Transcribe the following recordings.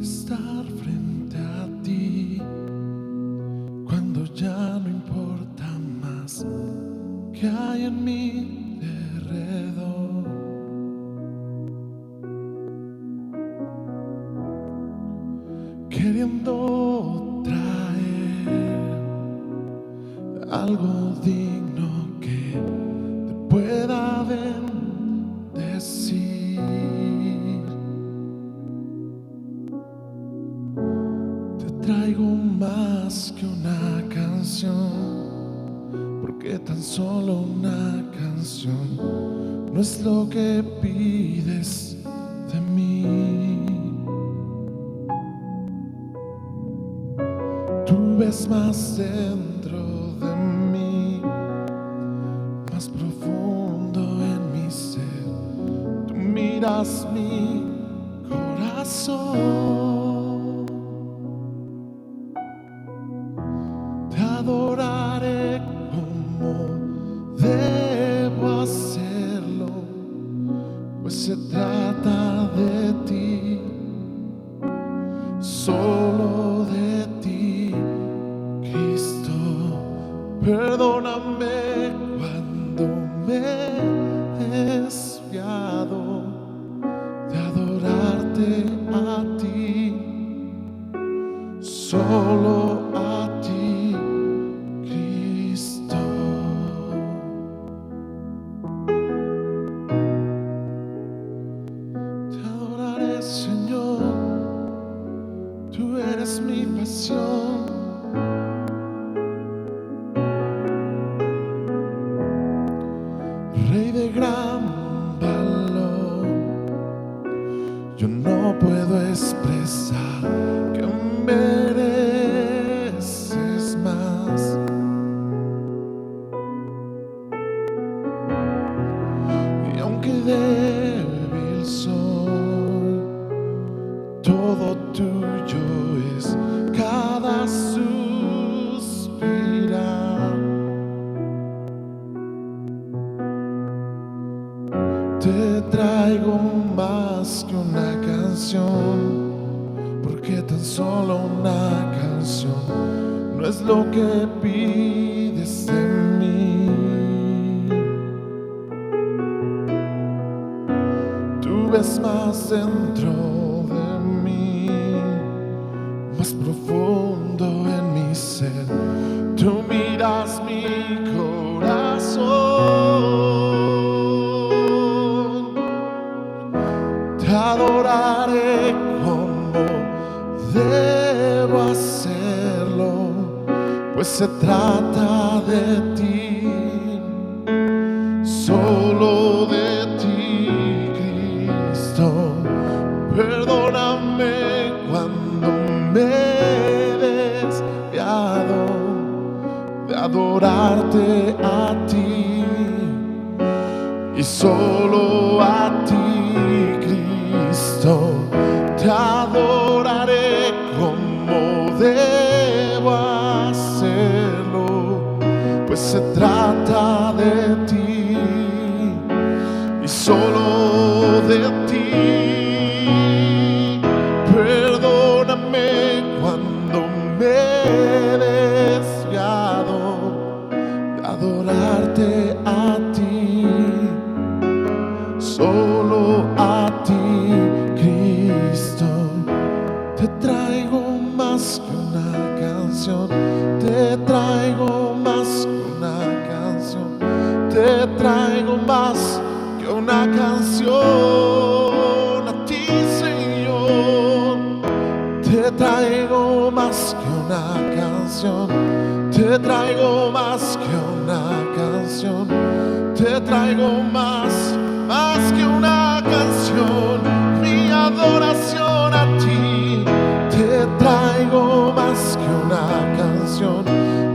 estar frente a ti, cuando ya no importa más que hay en mi derredor. Queriendo traer algo digno que te pueda bendecir. Traigo más que una canción, porque tan solo una canción no es lo que pides de mí. Tú ves más dentro de mí, más profundo en mi ser. Tú miras mi corazón. Adoraré como debo hacerlo, pues se trata de ti, solo de ti, Cristo. Perdóname cuando me he desviado de adorarte a ti, solo a ti. Señor, tú eres mi pasión. Rey de gran valor, yo no puedo expresar que mereces más. Y aunque débil soy, todo tuyo es cada suspirar. Te traigo más que una canción, porque tan solo una canción no es lo que pides de mí. Tú ves más dentro de mí, más profundo en mi ser. Tú miras mi corazón. Te adoraré como debo hacerlo, pues se trata de ti, solo de ti, Cristo. Perdóname cuando me he desviado de adorarte a ti, y solo a ti, Cristo. Te adoraré como debo hacerlo, pues se trata de ti y solo de ti. Perdóname cuando me he desviado de adorarte a ti, solo a ti, Cristo. Te traigo más que una canción, te traigo más que una canción, te traigo más que una canción a ti, Señor. Te traigo más que una canción, te traigo más que una canción, te traigo más que una canción, mi adoración a ti. Te traigo más que una canción,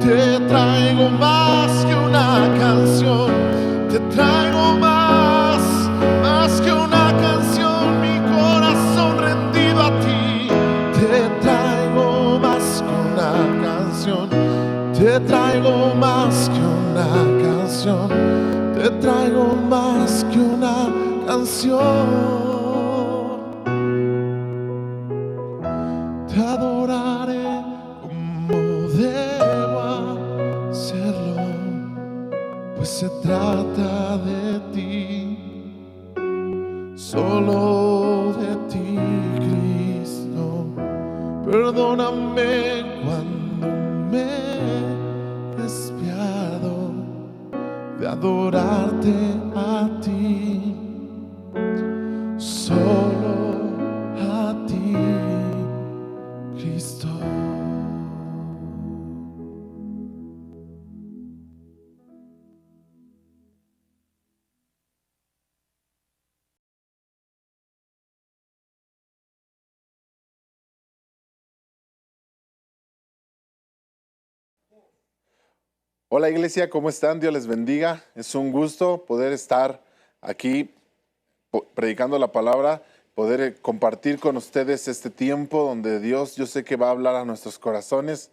te traigo más que una canción, te traigo más que una canción, mi corazón rendido a ti. Te traigo más que una canción, te traigo más que una canción, te traigo más que una canción. se trata de ti, solo de ti, Cristo. Perdóname cuando me he desviado de adorarte a ti, solo a ti, Cristo. Hola iglesia, ¿cómo están? Dios les bendiga. Es un gusto poder estar aquí predicando la palabra, poder compartir con ustedes este tiempo donde Dios, yo sé que va a hablar a nuestros corazones.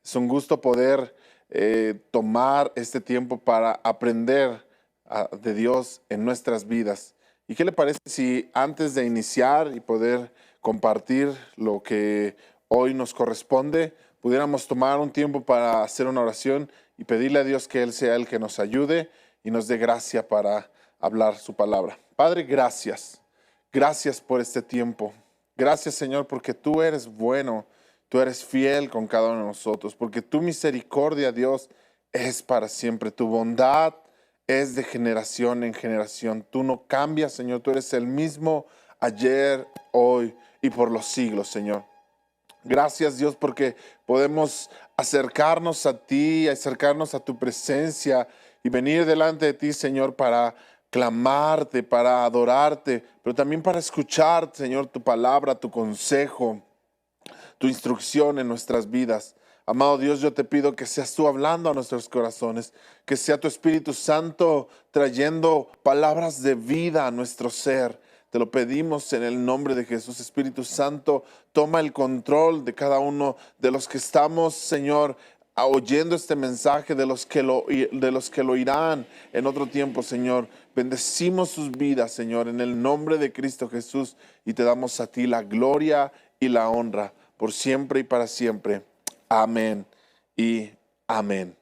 Es un gusto poder tomar este tiempo para aprender de Dios en nuestras vidas. ¿Y qué le parece si antes de iniciar y poder compartir lo que hoy nos corresponde, pudiéramos tomar un tiempo para hacer una oración y pedirle a Dios que Él sea el que nos ayude y nos dé gracia para hablar su palabra? Padre, gracias. Gracias por este tiempo. Gracias, Señor, porque tú eres bueno, tú eres fiel con cada uno de nosotros, porque tu misericordia, Dios, es para siempre. Tu bondad es de generación en generación. Tú no cambias, Señor. Tú eres el mismo ayer, hoy y por los siglos, Señor. Gracias, Dios, porque podemos acercarnos a ti, acercarnos a tu presencia y venir delante de ti, Señor, para clamarte, para adorarte, pero también para escuchar, Señor, tu palabra, tu consejo, tu instrucción en nuestras vidas. Amado Dios, yo te pido que seas tú hablando a nuestros corazones, que sea tu Espíritu Santo trayendo palabras de vida a nuestro ser. Te lo pedimos en el nombre de Jesús. Espíritu Santo, toma el control de cada uno de los que estamos, Señor, oyendo este mensaje, de los que lo oirán en otro tiempo, Señor. Bendecimos sus vidas, Señor, en el nombre de Cristo Jesús, y te damos a ti la gloria y la honra por siempre y para siempre. Amén y amén.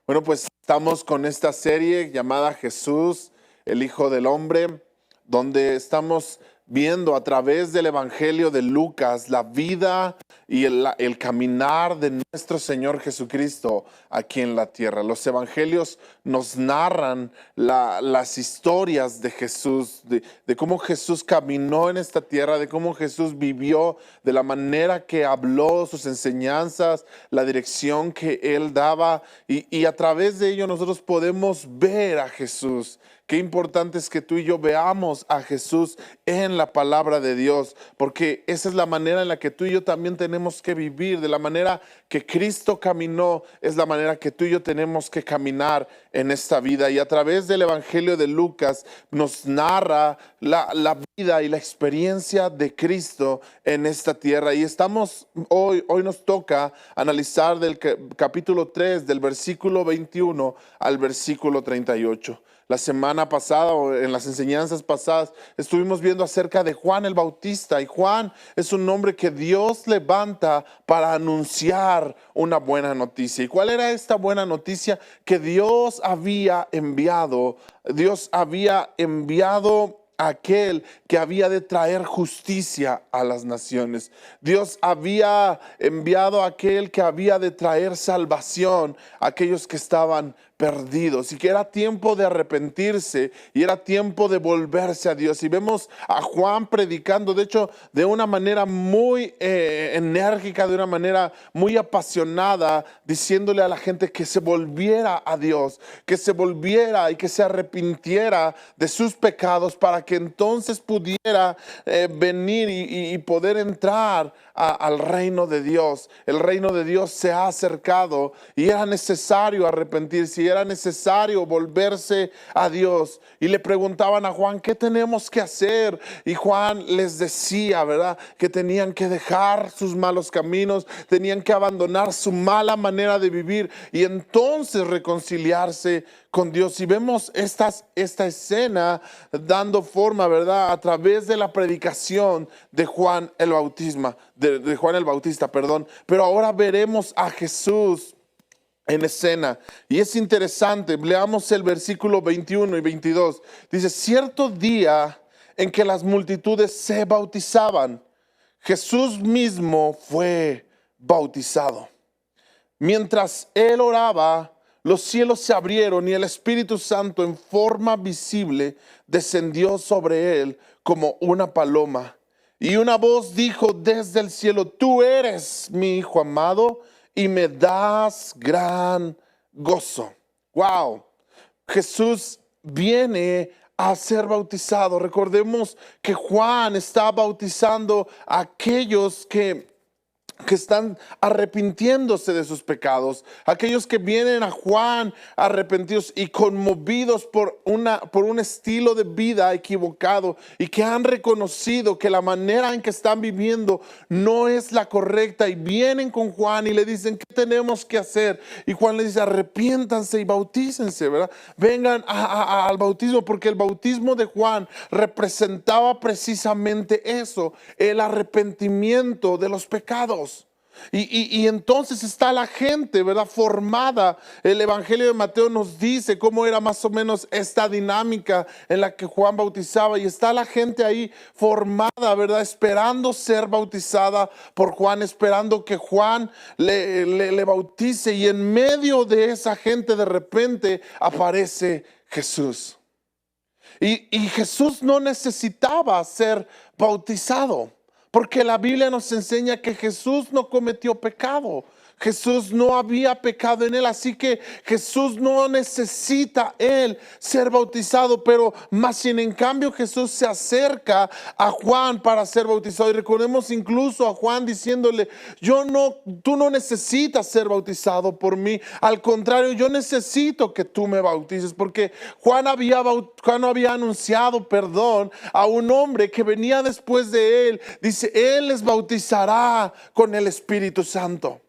Bueno, pues estamos con esta serie llamada Jesús, el Hijo del Hombre, donde estamos viendo a través del Evangelio de Lucas la vida y el caminar de nuestro Señor Jesucristo aquí en la tierra. Los evangelios nos narran las historias de Jesús, de cómo Jesús caminó en esta tierra, de cómo Jesús vivió, de la manera que habló, sus enseñanzas, la dirección que Él daba, y a través de ello nosotros podemos ver a Jesús. Qué importante es que tú y yo veamos a Jesús en la palabra de Dios, porque esa es la manera en la que tú y yo también tenemos que vivir. De la manera que Cristo caminó, es la manera que tú y yo tenemos que caminar en esta vida. Y a través del Evangelio de Lucas nos narra la vida y la experiencia de Cristo en esta tierra. Y estamos hoy nos toca analizar del capítulo 3, del versículo 21 al versículo 38. La semana pasada, o en las enseñanzas pasadas, estuvimos viendo acerca de Juan el Bautista. Y Juan es un hombre que Dios levanta para anunciar una buena noticia. ¿Y cuál era esta buena noticia? Que Dios había enviado a aquel que había de traer justicia a las naciones. Dios había enviado a aquel que había de traer salvación a aquellos que estaban perdidos, y que era tiempo de arrepentirse y era tiempo de volverse a Dios. Y vemos a Juan predicando, de hecho, de una manera muy enérgica, de una manera muy apasionada, diciéndole a la gente que se volviera a Dios, que se volviera y que se arrepintiera de sus pecados, para que entonces pudiera venir y poder entrar al reino de Dios. El reino de Dios se ha acercado y era necesario arrepentirse, y era necesario volverse a Dios. Y le preguntaban a Juan, ¿qué tenemos que hacer? Y Juan les decía, ¿verdad?, que tenían que dejar sus malos caminos, tenían que abandonar su mala manera de vivir y entonces reconciliarse con Dios. Y vemos esta escena dando forma, ¿verdad?, a través de la predicación de Juan el Bautista, Pero ahora veremos a Jesús en escena. Y es interesante, leamos el versículo 21 y 22. Dice, cierto día en que las multitudes se bautizaban, Jesús mismo fue bautizado. Mientras él oraba, los cielos se abrieron y el Espíritu Santo en forma visible descendió sobre él como una paloma. Y una voz dijo desde el cielo, tú eres mi Hijo amado y me das gran gozo. Wow, Jesús viene a ser bautizado. Recordemos que Juan está bautizando a aquellos que están arrepintiéndose de sus pecados, aquellos que vienen a Juan arrepentidos y conmovidos por un estilo de vida equivocado y que han reconocido que la manera en que están viviendo no es la correcta y vienen con Juan y le dicen, ¿qué tenemos que hacer? Y Juan les dice, arrepiéntanse y bautícense, ¿verdad? Vengan al bautismo, porque el bautismo de Juan representaba precisamente eso, el arrepentimiento de los pecados. Y entonces está la gente, ¿verdad? Formada. El Evangelio de Mateo nos dice cómo era más o menos esta dinámica en la que Juan bautizaba. Y está la gente ahí formada, ¿verdad? Esperando ser bautizada por Juan, esperando que Juan le bautice. Y en medio de esa gente de repente aparece Jesús. Y Jesús no necesitaba ser bautizado, porque la Biblia nos enseña que Jesús no cometió pecado. Jesús no había pecado en él, así que Jesús no necesita él ser bautizado, pero más sin en cambio Jesús se acerca a Juan para ser bautizado. Y recordemos incluso a Juan diciéndole, tú no necesitas ser bautizado por mí, al contrario, yo necesito que tú me bautices, porque Juan había anunciado perdón a un hombre que venía después de él. Dice, él les bautizará con el Espíritu Santo.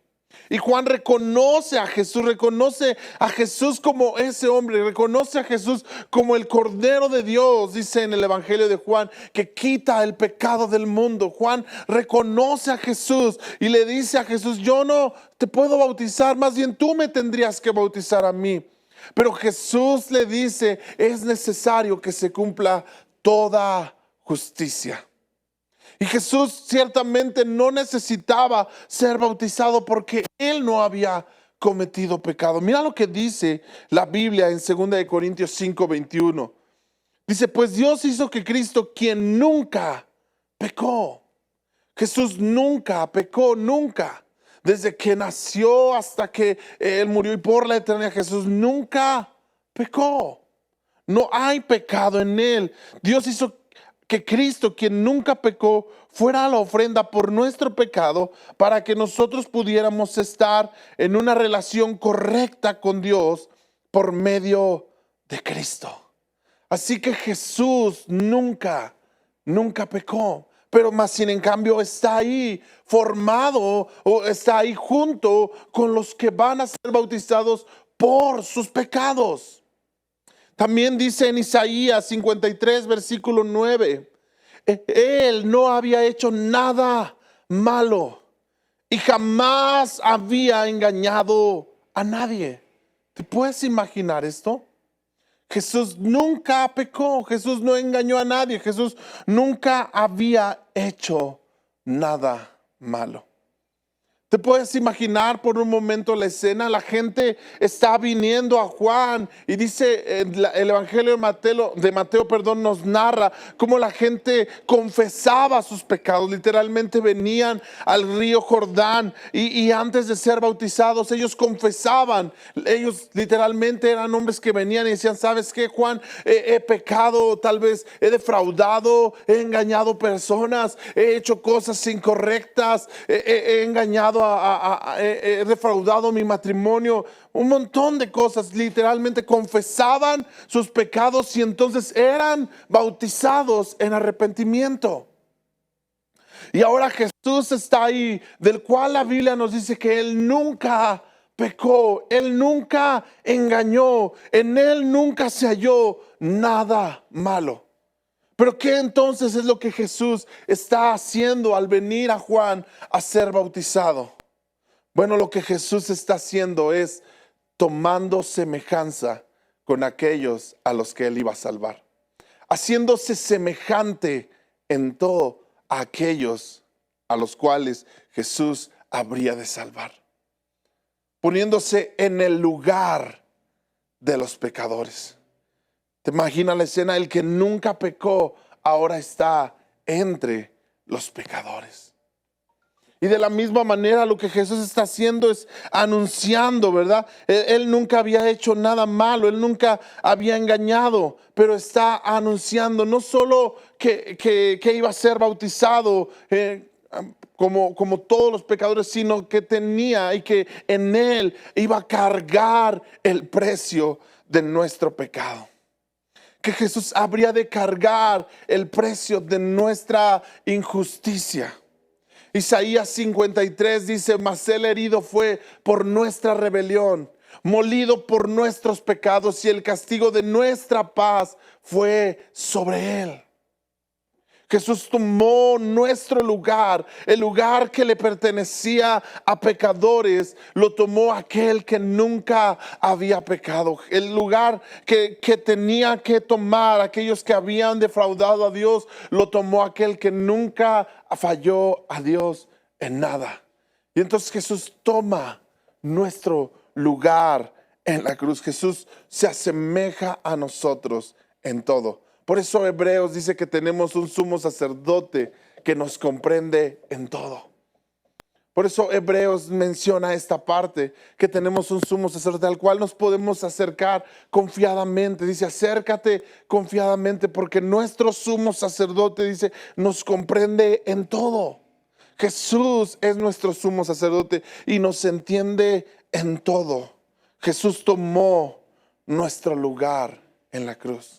Y Juan reconoce a Jesús como ese hombre, reconoce a Jesús como el Cordero de Dios, dice en el Evangelio de Juan, que quita el pecado del mundo. Juan reconoce a Jesús y le dice a Jesús, yo no te puedo bautizar, más bien tú me tendrías que bautizar a mí. Pero Jesús le dice, es necesario que se cumpla toda justicia. Y Jesús ciertamente no necesitaba ser bautizado porque él no había cometido pecado. Mira lo que dice la Biblia en 2 Corintios 5:21. Dice, pues Dios hizo que Cristo, quien nunca pecó. Jesús nunca pecó, nunca. Desde que nació hasta que él murió y por la eternidad, Jesús nunca pecó. No hay pecado en él. Dios hizo que Cristo, quien nunca pecó, fuera la ofrenda por nuestro pecado para que nosotros pudiéramos estar en una relación correcta con Dios por medio de Cristo. Así que Jesús nunca pecó, pero más sin en cambio está ahí formado o está ahí junto con los que van a ser bautizados por sus pecados. También dice en Isaías 53, versículo 9, él no había hecho nada malo y jamás había engañado a nadie. ¿Te puedes imaginar esto? Jesús nunca pecó, Jesús no engañó a nadie, Jesús nunca había hecho nada malo. ¿Te puedes imaginar por un momento la escena? La gente está viniendo a Juan y dice el Evangelio de Mateo, nos narra cómo la gente confesaba sus pecados. Literalmente venían al río Jordán y antes de ser bautizados ellos confesaban. Ellos literalmente eran hombres que venían y decían, ¿sabes qué, Juan? He pecado, tal vez he defraudado, he engañado personas, he hecho cosas incorrectas, he engañado he defraudado mi matrimonio, un montón de cosas. Literalmente confesaban sus pecados y entonces eran bautizados en arrepentimiento. Y ahora Jesús está ahí, del cual la Biblia nos dice que él nunca pecó, él nunca engañó, en él nunca se halló nada malo. Pero ¿qué entonces es lo que Jesús está haciendo al venir a Juan a ser bautizado? Bueno, lo que Jesús está haciendo es tomando semejanza con aquellos a los que él iba a salvar, haciéndose semejante en todo a aquellos a los cuales Jesús habría de salvar, poniéndose en el lugar de los pecadores. ¿Te imaginas la escena? El que nunca pecó ahora está entre los pecadores. Y de la misma manera lo que Jesús está haciendo es anunciando, ¿verdad? Él nunca había hecho nada malo, él nunca había engañado, pero está anunciando no solo que iba a ser bautizado como todos los pecadores, sino que tenía y que en él iba a cargar el precio de nuestro pecado. Que Jesús habría de cargar el precio de nuestra injusticia. Isaías 53 dice: mas él herido fue por nuestra rebelión, molido por nuestros pecados, y el castigo de nuestra paz fue sobre él. Jesús tomó nuestro lugar, el lugar que le pertenecía a pecadores, lo tomó aquel que nunca había pecado. El lugar que tenía que tomar aquellos que habían defraudado a Dios, lo tomó aquel que nunca falló a Dios en nada. Y entonces Jesús toma nuestro lugar en la cruz. Jesús se asemeja a nosotros en todo. Por eso Hebreos dice que tenemos un sumo sacerdote que nos comprende en todo. Por eso Hebreos menciona esta parte, que tenemos un sumo sacerdote al cual nos podemos acercar confiadamente. Dice: acércate confiadamente, porque nuestro sumo sacerdote, dice, nos comprende en todo. Jesús es nuestro sumo sacerdote y nos entiende en todo. Jesús tomó nuestro lugar en la cruz.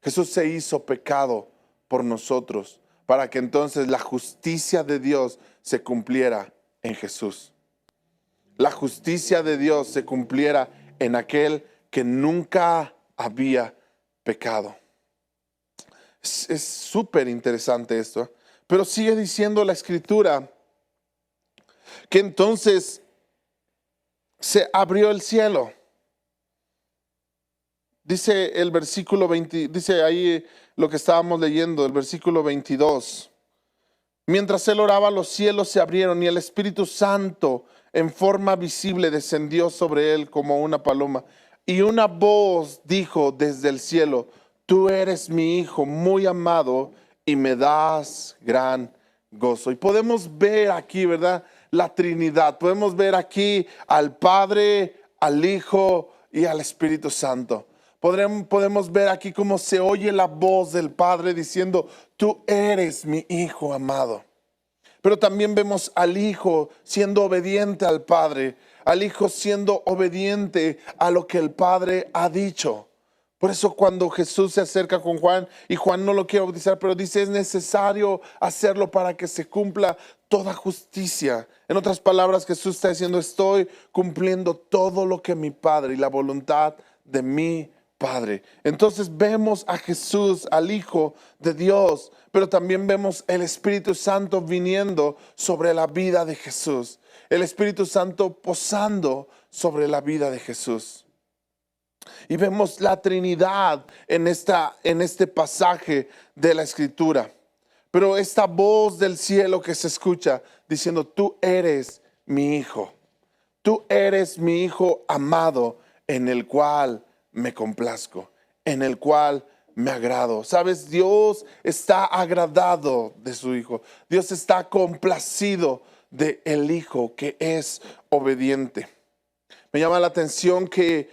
Jesús se hizo pecado por nosotros, para que entonces la justicia de Dios se cumpliera en Jesús. La justicia de Dios se cumpliera en aquel que nunca había pecado. Es súper interesante esto. Pero sigue diciendo la Escritura que entonces se abrió el cielo. Dice el versículo 20, dice ahí lo que estábamos leyendo, el versículo 22. Mientras él oraba, los cielos se abrieron y el Espíritu Santo en forma visible descendió sobre él como una paloma. Y una voz dijo desde el cielo: tú eres mi Hijo muy amado y me das gran gozo. Y podemos ver aquí, ¿verdad?, la Trinidad. Podemos ver aquí al Padre, al Hijo y al Espíritu Santo. Podemos ver aquí cómo se oye la voz del Padre diciendo: tú eres mi Hijo amado. Pero también vemos al Hijo siendo obediente al Padre, al Hijo siendo obediente a lo que el Padre ha dicho. Por eso cuando Jesús se acerca con Juan, y Juan no lo quiere bautizar, pero dice: es necesario hacerlo para que se cumpla toda justicia. En otras palabras, Jesús está diciendo: estoy cumpliendo todo lo que mi Padre y la voluntad de mi Padre. Entonces vemos a Jesús, al Hijo de Dios, pero también vemos el Espíritu Santo viniendo sobre la vida de Jesús. El Espíritu Santo posando sobre la vida de Jesús. Y vemos la Trinidad en este pasaje de la Escritura. Pero esta voz del cielo que se escucha diciendo: tú eres mi Hijo. Tú eres mi Hijo amado, en el cual me complazco, en el cual me agrado. Sabes, Dios está agradado de su Hijo. Dios está complacido de el Hijo que es obediente. Me llama la atención que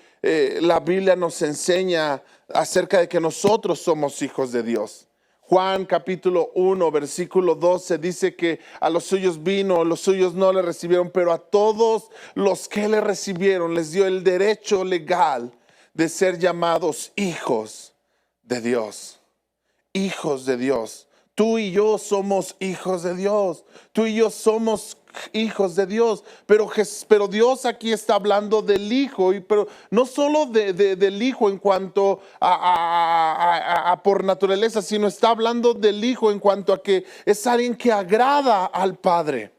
la Biblia nos enseña acerca de que nosotros somos hijos de Dios. Juan capítulo 1 versículo 12 dice que a los suyos vino, los suyos no le recibieron, pero a todos los que le recibieron les dio el derecho legal de ser llamados hijos de Dios. Hijos de Dios. Tú y yo somos hijos de Dios. Tú y yo somos hijos de Dios. Pero Dios aquí está hablando del Hijo, pero no solo del Hijo en cuanto a por naturaleza, sino está hablando del Hijo en cuanto a que es alguien que agrada al Padre.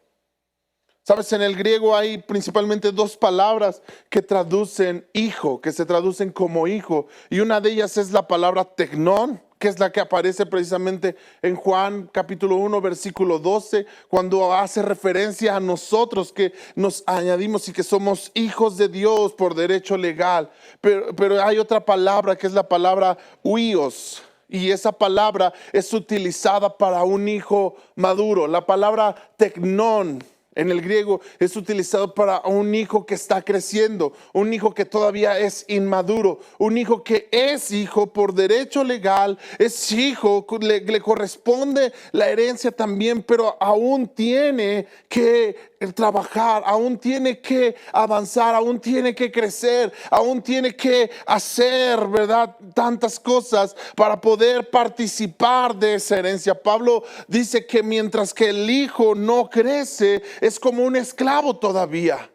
Sabes, en el griego hay principalmente dos palabras que traducen hijo, que se traducen como hijo. Y una de ellas es la palabra tecnón, que es la que aparece precisamente en Juan capítulo 1, versículo 12, cuando hace referencia a nosotros que nos añadimos y que somos hijos de Dios por derecho legal. Pero hay otra palabra que es la palabra huios. Y esa palabra es utilizada para un hijo maduro. La palabra tecnón en el griego es utilizado para un hijo que está creciendo, un hijo que todavía es inmaduro, un hijo que es hijo por derecho legal, es hijo, le corresponde la herencia también, pero aún tiene que trabajar, aún tiene que avanzar, aún tiene que crecer, aún tiene que hacer, ¿verdad?, tantas cosas para poder participar de esa herencia. Pablo dice que mientras que el hijo no crece, es como un esclavo todavía.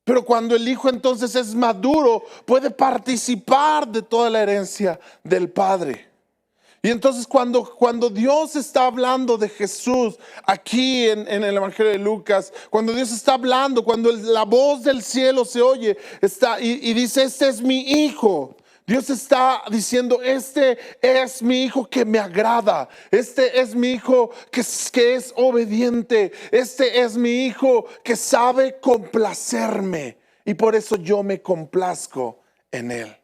Pero cuando el hijo entonces es maduro, puede participar de toda la herencia del padre. Y entonces cuando Dios está hablando de Jesús aquí en el Evangelio de Lucas, cuando Dios está hablando, cuando la voz del cielo se oye y dice, este es mi hijo. Dios está diciendo, este es mi hijo que me agrada, este es mi hijo que es obediente, este es mi hijo que sabe complacerme y por eso yo me complazco en él.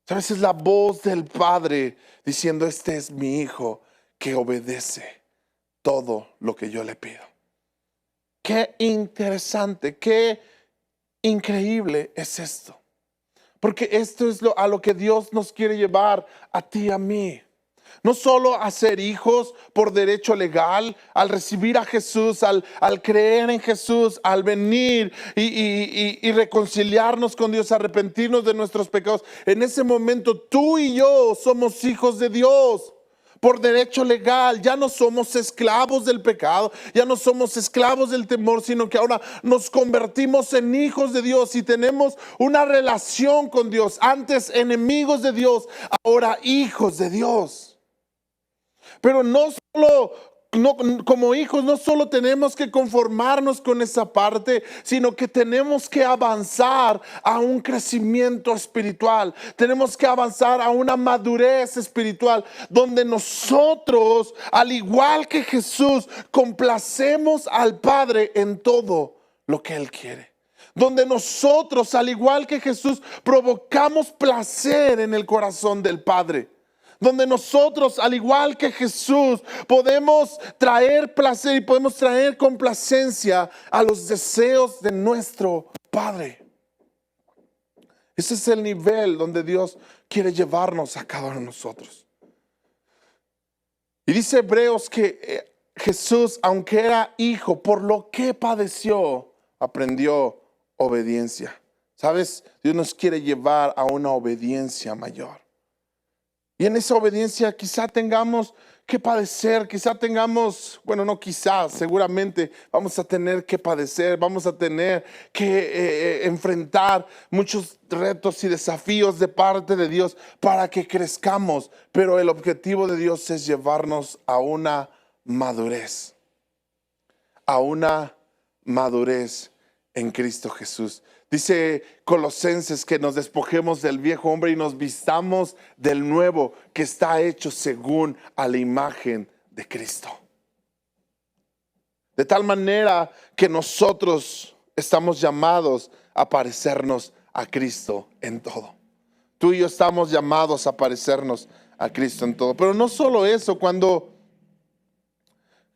¿Sabes? Es la voz del Padre diciendo, este es mi hijo que obedece todo lo que yo le pido. Qué interesante, qué increíble es esto. Porque esto es a lo que Dios nos quiere llevar a ti y a mí. No solo a ser hijos por derecho legal, al recibir a Jesús, al creer en Jesús, al venir y reconciliarnos con Dios, arrepentirnos de nuestros pecados. En ese momento tú y yo somos hijos de Dios. Por derecho legal, ya no somos esclavos del pecado, ya no somos esclavos del temor, sino que ahora nos convertimos en hijos de Dios y tenemos una relación con Dios. Antes enemigos de Dios, ahora hijos de Dios. Pero como hijos no solo tenemos que conformarnos con esa parte, sino que tenemos que avanzar a un crecimiento espiritual. Tenemos que avanzar a una madurez espiritual donde nosotros, al igual que Jesús, complacemos al Padre en todo lo que Él quiere. Donde nosotros, al igual que Jesús, provocamos placer en el corazón del Padre. Donde nosotros, al igual que Jesús, podemos traer placer y podemos traer complacencia a los deseos de nuestro Padre. Ese es el nivel donde Dios quiere llevarnos a cada uno de nosotros. Y dice Hebreos que Jesús, aunque era hijo, por lo que padeció, aprendió obediencia. ¿Sabes? Dios nos quiere llevar a una obediencia mayor. Y en esa obediencia quizá tengamos que padecer, quizá tengamos, bueno, no quizá, seguramente vamos a tener que padecer, vamos a tener que enfrentar muchos retos y desafíos de parte de Dios para que crezcamos. Pero el objetivo de Dios es llevarnos a una madurez en Cristo Jesús. Dice Colosenses que nos despojemos del viejo hombre y nos vistamos del nuevo que está hecho según a la imagen de Cristo. De tal manera que nosotros estamos llamados a parecernos a Cristo en todo. Tú y yo estamos llamados a parecernos a Cristo en todo. Pero no solo eso, cuando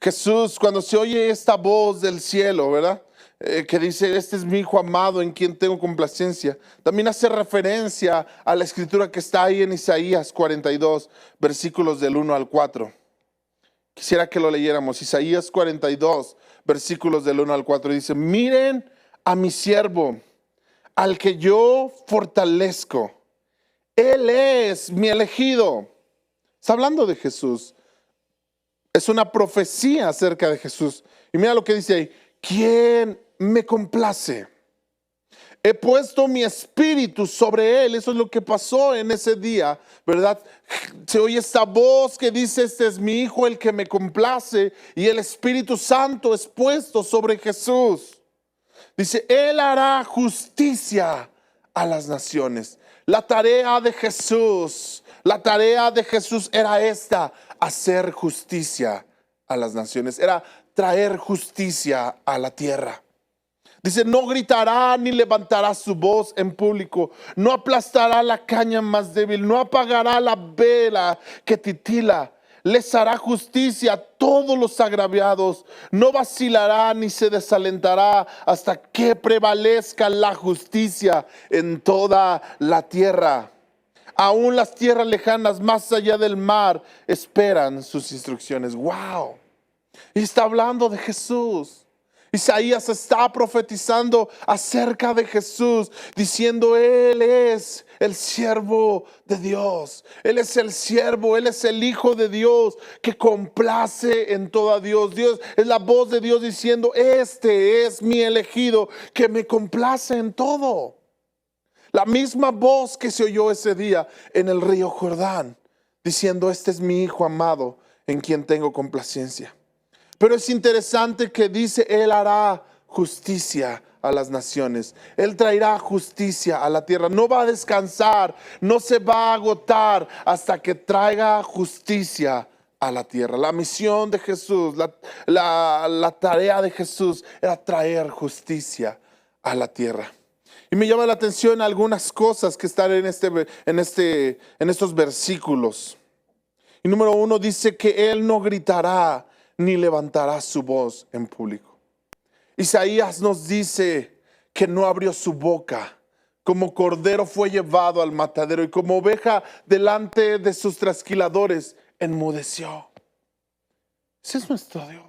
se oye esta voz del cielo, ¿verdad? Que dice, este es mi hijo amado en quien tengo complacencia. También hace referencia a la escritura que está ahí en Isaías 42, versículos del 1 al 4. Quisiera que lo leyéramos. Isaías 42, versículos del 1 al 4. Dice, miren a mi siervo, al que yo fortalezco. Él es mi elegido. Está hablando de Jesús. Es una profecía acerca de Jesús. Y mira lo que dice ahí. ¿Quién me complace? He puesto mi espíritu sobre él. Eso es lo que pasó en ese día, ¿verdad? Se oye esta voz que dice: este es mi hijo, el que me complace. Y el Espíritu Santo es puesto sobre Jesús. Dice: él hará justicia a las naciones. La tarea de Jesús era esta: hacer justicia a las naciones. Era traer justicia a la tierra. Dice: no gritará ni levantará su voz en público, no aplastará la caña más débil, no apagará la vela que titila. Les hará justicia a todos los agraviados, no vacilará ni se desalentará hasta que prevalezca la justicia en toda la tierra. Aún las tierras lejanas más allá del mar esperan sus instrucciones. ¡Wow! Y está hablando de Jesús. Isaías está profetizando acerca de Jesús, diciendo: él es el siervo de Dios. Él es el siervo, él es el hijo de Dios que complace en toda Dios. Dios es la voz de Dios diciendo: este es mi elegido que me complace en todo. La misma voz que se oyó ese día en el río Jordán, diciendo: este es mi hijo amado en quien tengo complacencia. Pero es interesante que dice: él hará justicia a las naciones. Él traerá justicia a la tierra. No va a descansar, no se va a agotar hasta que traiga justicia a la tierra. La misión de Jesús, la tarea de Jesús era traer justicia a la tierra. Y me llama la atención algunas cosas que están en estos versículos. Y número 1 dice que él no gritará ni levantará su voz en público. Isaías nos dice que no abrió su boca. Como cordero fue llevado al matadero y como oveja delante de sus trasquiladores enmudeció. Ese es nuestro Dios.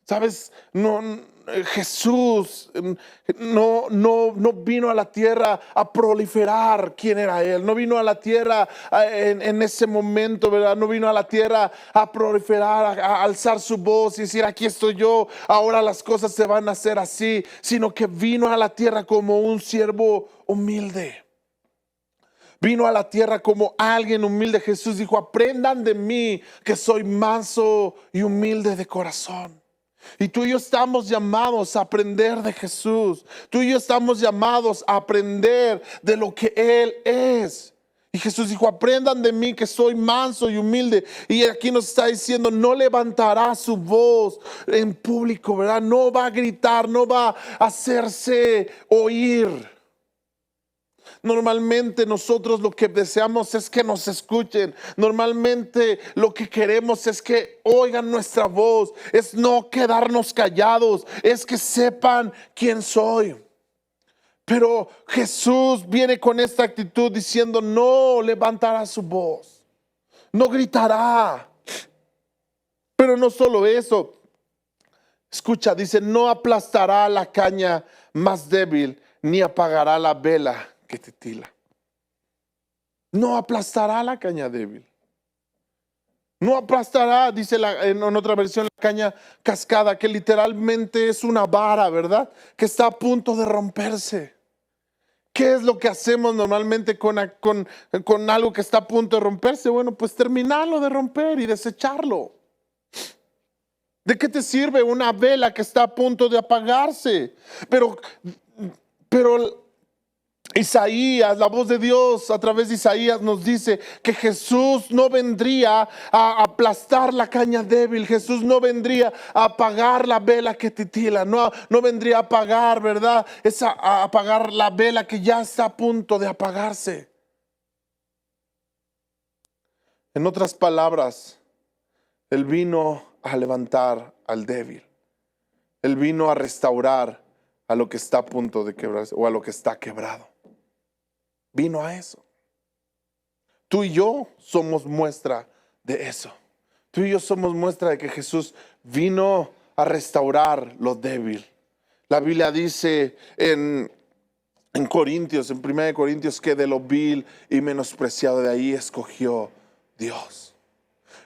¿Sabes? Jesús no vino a la tierra a proliferar quién era Él. No vino a la tierra en ese momento, ¿verdad? No vino a la tierra a proliferar, a alzar su voz y decir: aquí estoy yo, ahora las cosas se van a hacer así. Sino que vino a la tierra como un siervo humilde. Vino a la tierra como alguien humilde. Jesús dijo: aprendan de mí que soy manso y humilde de corazón. Y tú y yo estamos llamados a aprender de Jesús. Tú y yo estamos llamados a aprender de lo que Él es. Y Jesús dijo: aprendan de mí que soy manso y humilde. Y aquí nos está diciendo: no levantará su voz en público, ¿verdad? No va a gritar, no va a hacerse oír. Normalmente nosotros lo que deseamos es que nos escuchen. Normalmente lo que queremos es que oigan nuestra voz. Es no quedarnos callados. Es que sepan quién soy. Pero Jesús viene con esta actitud diciendo: no levantará su voz. No gritará. Pero no solo eso. Escucha, dice: no aplastará la caña más débil, ni apagará la vela que titila. No aplastará la caña débil. No aplastará, dice en otra versión, la caña cascada, que literalmente es una vara, ¿verdad? Que está a punto de romperse. ¿Qué es lo que hacemos normalmente con algo que está a punto de romperse? Bueno, pues terminarlo de romper y desecharlo. ¿De qué te sirve una vela que está a punto de apagarse? Pero Isaías, la voz de Dios a través de Isaías nos dice que Jesús no vendría a aplastar la caña débil. Jesús no vendría a apagar la vela que titila. No vendría a apagar, ¿verdad? A apagar la vela que ya está a punto de apagarse. En otras palabras, Él vino a levantar al débil. Él vino a restaurar a lo que está a punto de quebrarse o a lo que está quebrado. Vino a eso. Tú y yo somos muestra de eso. Tú y yo somos muestra de que Jesús vino a restaurar lo débil. La Biblia dice en Corintios, en 1 Corintios, que de lo vil y menospreciado de ahí escogió Dios.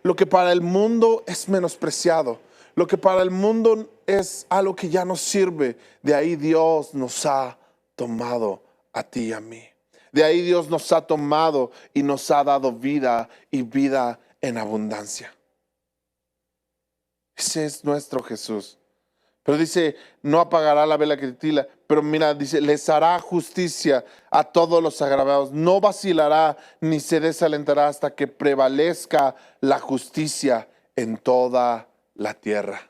Lo que para el mundo es menospreciado, lo que para el mundo es algo que ya no sirve, de ahí Dios nos ha tomado a ti y a mí. De ahí Dios nos ha tomado y nos ha dado vida y vida en abundancia. Ese es nuestro Jesús. Pero dice, no apagará la vela que titila. Pero mira, dice, les hará justicia a todos los agravados. No vacilará ni se desalentará hasta que prevalezca la justicia en toda la tierra.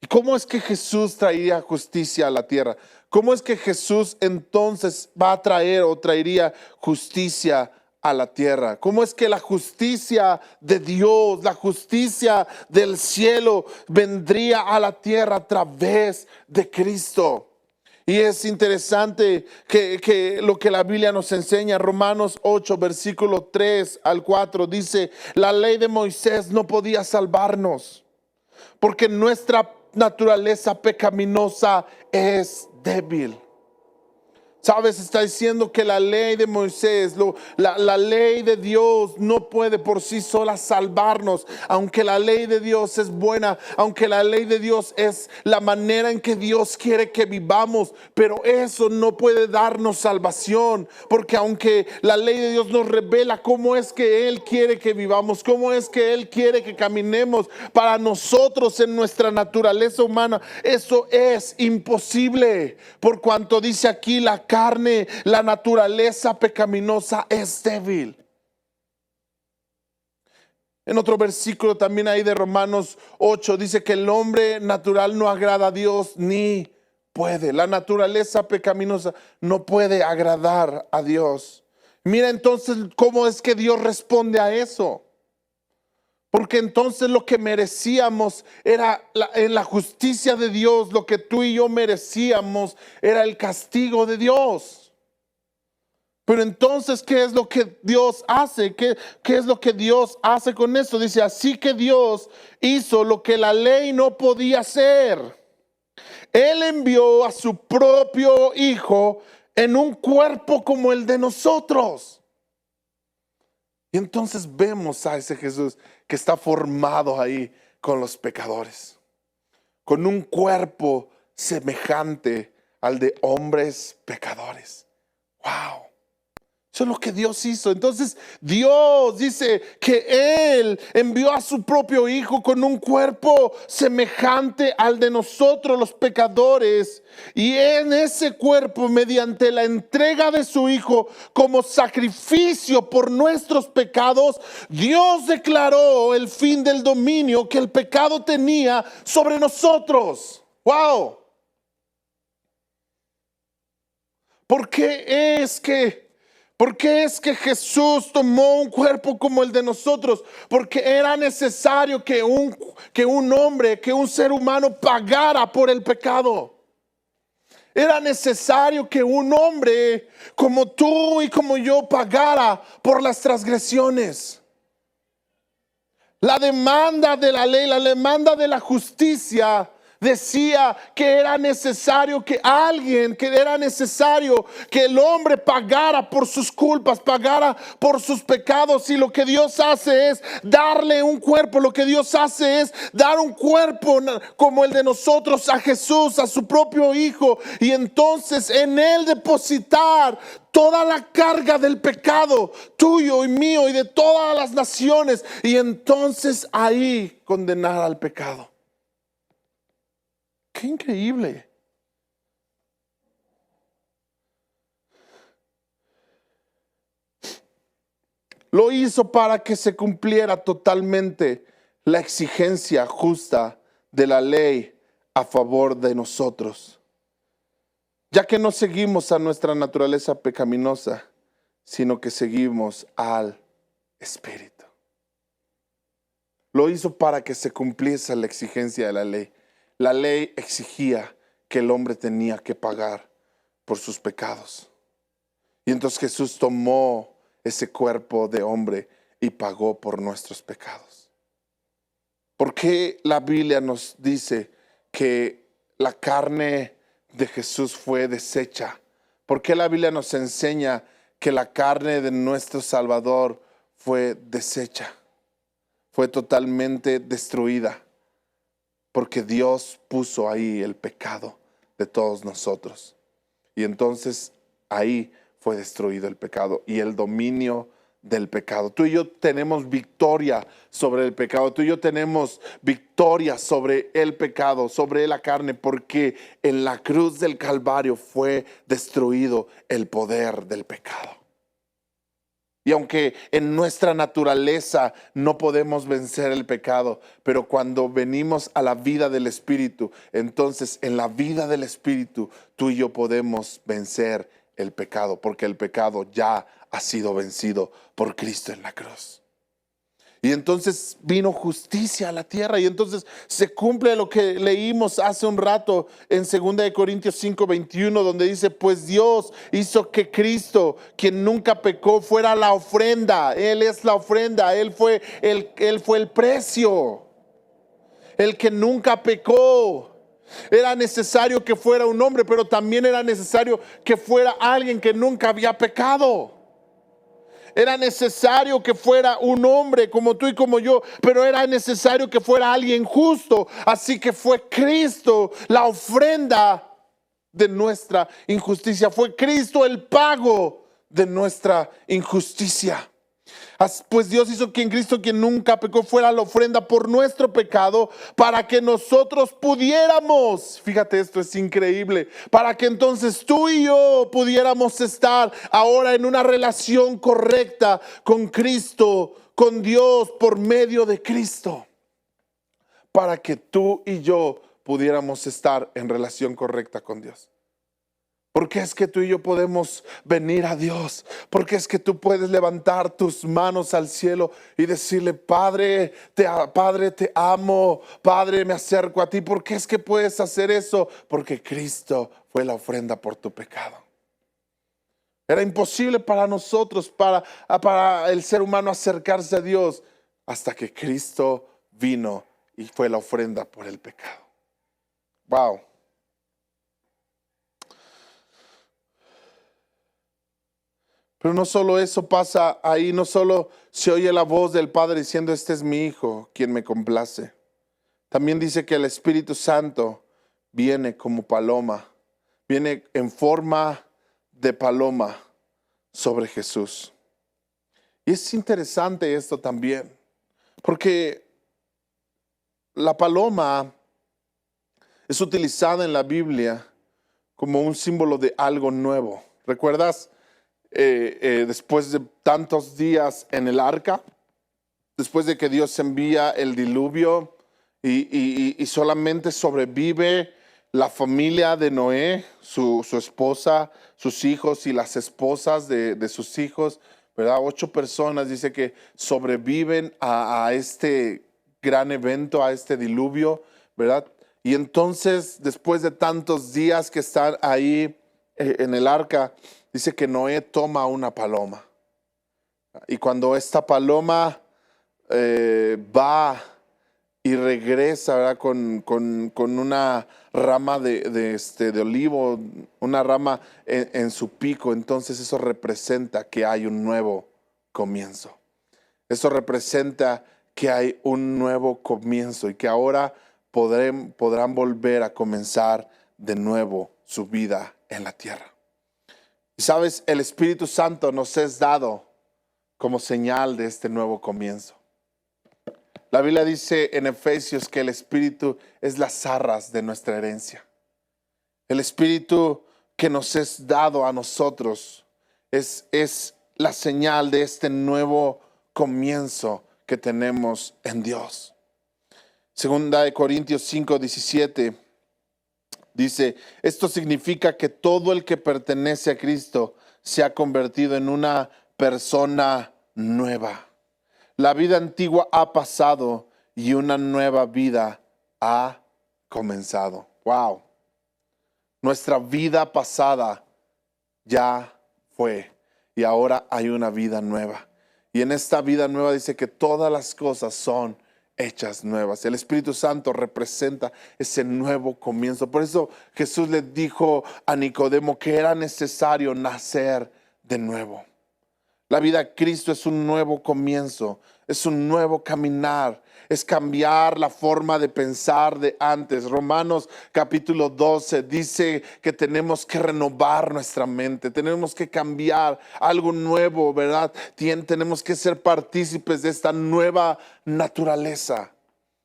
¿Y cómo es que Jesús traería justicia a la tierra? ¿Cómo es que Jesús entonces va a traer o traería justicia a la tierra? ¿Cómo es que la justicia de Dios, la justicia del cielo vendría a la tierra a través de Cristo? Y es interesante que lo que la Biblia nos enseña, Romanos 8, versículo 3 al 4, dice, la ley de Moisés no podía salvarnos, porque nuestra naturaleza pecaminosa es débil. ¿Sabes? Está diciendo que la ley de Moisés, la ley de Dios no puede por sí sola salvarnos. Aunque la ley de Dios es buena, aunque la ley de Dios es la manera en que Dios quiere que vivamos, pero eso no puede darnos salvación. Porque aunque la ley de Dios nos revela cómo es que Él quiere que vivamos, cómo es que Él quiere que caminemos, para nosotros en nuestra naturaleza humana, eso es imposible. Por cuanto dice aquí la carne, la naturaleza pecaminosa es débil. En otro versículo también ahí de Romanos 8 dice que el hombre natural no agrada a Dios ni puede. La naturaleza pecaminosa no puede agradar a Dios. Mira entonces cómo es que Dios responde a eso. Porque entonces lo que merecíamos era en la justicia de Dios, lo que tú y yo merecíamos era el castigo de Dios. Pero entonces, ¿qué es lo que Dios hace? ¿Qué es lo que Dios hace con esto? Dice, así que Dios hizo lo que la ley no podía hacer. Él envió a su propio Hijo en un cuerpo como el de nosotros. Y entonces vemos a ese Jesús que está formado ahí con los pecadores, con un cuerpo semejante al de hombres pecadores. ¡Wow! Eso es lo que Dios hizo. Entonces Dios dice que Él envió a su propio Hijo con un cuerpo semejante al de nosotros los pecadores. Y en ese cuerpo, mediante la entrega de su Hijo como sacrificio por nuestros pecados, Dios declaró el fin del dominio que el pecado tenía sobre nosotros. ¡Wow! ¿Por qué es que Jesús tomó un cuerpo como el de nosotros? Porque era necesario que un hombre, que un ser humano pagara por el pecado. Era necesario que un hombre como tú y como yo pagara por las transgresiones. La demanda de la ley, la demanda de la justicia decía que era necesario que el hombre pagara por sus culpas, pagara por sus pecados. Y lo que Dios hace es darle un cuerpo, lo que Dios hace es dar un cuerpo como el de nosotros a Jesús, a su propio Hijo, y entonces en Él depositar toda la carga del pecado tuyo y mío y de todas las naciones, y entonces ahí condenar al pecado. ¡Qué increíble! Lo hizo para que se cumpliera totalmente la exigencia justa de la ley a favor de nosotros, ya que no seguimos a nuestra naturaleza pecaminosa, sino que seguimos al Espíritu. Lo hizo para que se cumpliese la exigencia de la ley. La ley exigía que el hombre tenía que pagar por sus pecados. Y entonces Jesús tomó ese cuerpo de hombre y pagó por nuestros pecados. ¿Por qué la Biblia nos dice que la carne de Jesús fue deshecha? ¿Por qué la Biblia nos enseña que la carne de nuestro Salvador fue deshecha? Fue totalmente destruida. Porque Dios puso ahí el pecado de todos nosotros. Y entonces ahí fue destruido el pecado y el dominio del pecado. Tú y yo tenemos victoria sobre el pecado. Tú y yo tenemos victoria sobre el pecado, sobre la carne, porque en la cruz del Calvario fue destruido el poder del pecado. Y aunque en nuestra naturaleza no podemos vencer el pecado, pero cuando venimos a la vida del Espíritu, entonces en la vida del Espíritu tú y yo podemos vencer el pecado, porque el pecado ya ha sido vencido por Cristo en la cruz. Y entonces vino justicia a la tierra y entonces se cumple lo que leímos hace un rato en 2 Corintios 5:21, donde dice, pues Dios hizo que Cristo, quien nunca pecó, fuera la ofrenda. Él es la ofrenda, Él fue el precio, el que nunca pecó. Era necesario que fuera un hombre, pero también era necesario que fuera alguien que nunca había pecado. Era necesario que fuera un hombre como tú y como yo, pero era necesario que fuera alguien justo. Así que fue Cristo la ofrenda de nuestra injusticia. Fue Cristo el pago de nuestra injusticia. Pues Dios hizo que en Cristo, quien nunca pecó, fuera la ofrenda por nuestro pecado, para que nosotros pudiéramos, fíjate, esto es increíble, para que entonces tú y yo pudiéramos estar ahora en una relación correcta con Cristo, con Dios, por medio de Cristo, para que tú y yo pudiéramos estar en relación correcta con Dios. Porque es que tú y yo podemos venir a Dios. Porque es que tú puedes levantar tus manos al cielo y decirle, Padre, te amo. Padre, me acerco a ti. ¿Por qué es que puedes hacer eso? Porque Cristo fue la ofrenda por tu pecado. Era imposible para nosotros, para el ser humano acercarse a Dios, hasta que Cristo vino y fue la ofrenda por el pecado. Wow. Pero no solo eso pasa ahí, no solo se oye la voz del Padre diciendo, este es mi Hijo, quien me complace. También dice que el Espíritu Santo viene como paloma, viene en forma de paloma sobre Jesús. Y es interesante esto también, porque la paloma es utilizada en la Biblia como un símbolo de algo nuevo. ¿Recuerdas? Después de tantos días en el arca, después de que Dios envía el diluvio y solamente sobrevive la familia de Noé, su esposa, sus hijos y las esposas de sus hijos, ¿verdad? 8 personas dice que sobreviven a este gran evento, a este diluvio, ¿verdad? Y entonces, después de tantos días que están ahí en el arca, dice que Noé toma una paloma. Y cuando esta paloma va y regresa, ¿verdad? Con una rama de olivo, una rama en su pico, entonces eso representa que hay un nuevo comienzo. Eso representa que hay un nuevo comienzo y que ahora podrán volver a comenzar de nuevo su vida en la tierra. Y sabes, el Espíritu Santo nos es dado como señal de este nuevo comienzo. La Biblia dice en Efesios que el Espíritu es las arras de nuestra herencia. El Espíritu que nos es dado a nosotros es la señal de este nuevo comienzo que tenemos en Dios. 2 Corintios 5:17 dice, esto significa que todo el que pertenece a Cristo se ha convertido en una persona nueva. La vida antigua ha pasado y una nueva vida ha comenzado. Wow. Nuestra vida pasada ya fue y ahora hay una vida nueva. Y en esta vida nueva dice que todas las cosas son hechas nuevas. El Espíritu Santo representa ese nuevo comienzo. Por eso Jesús le dijo a Nicodemo que era necesario nacer de nuevo. La vida de Cristo es un nuevo comienzo, es un nuevo caminar, es cambiar la forma de pensar de antes. Romanos capítulo 12 dice que tenemos que renovar nuestra mente, tenemos que cambiar algo nuevo, ¿verdad? Tenemos que ser partícipes de esta nueva naturaleza.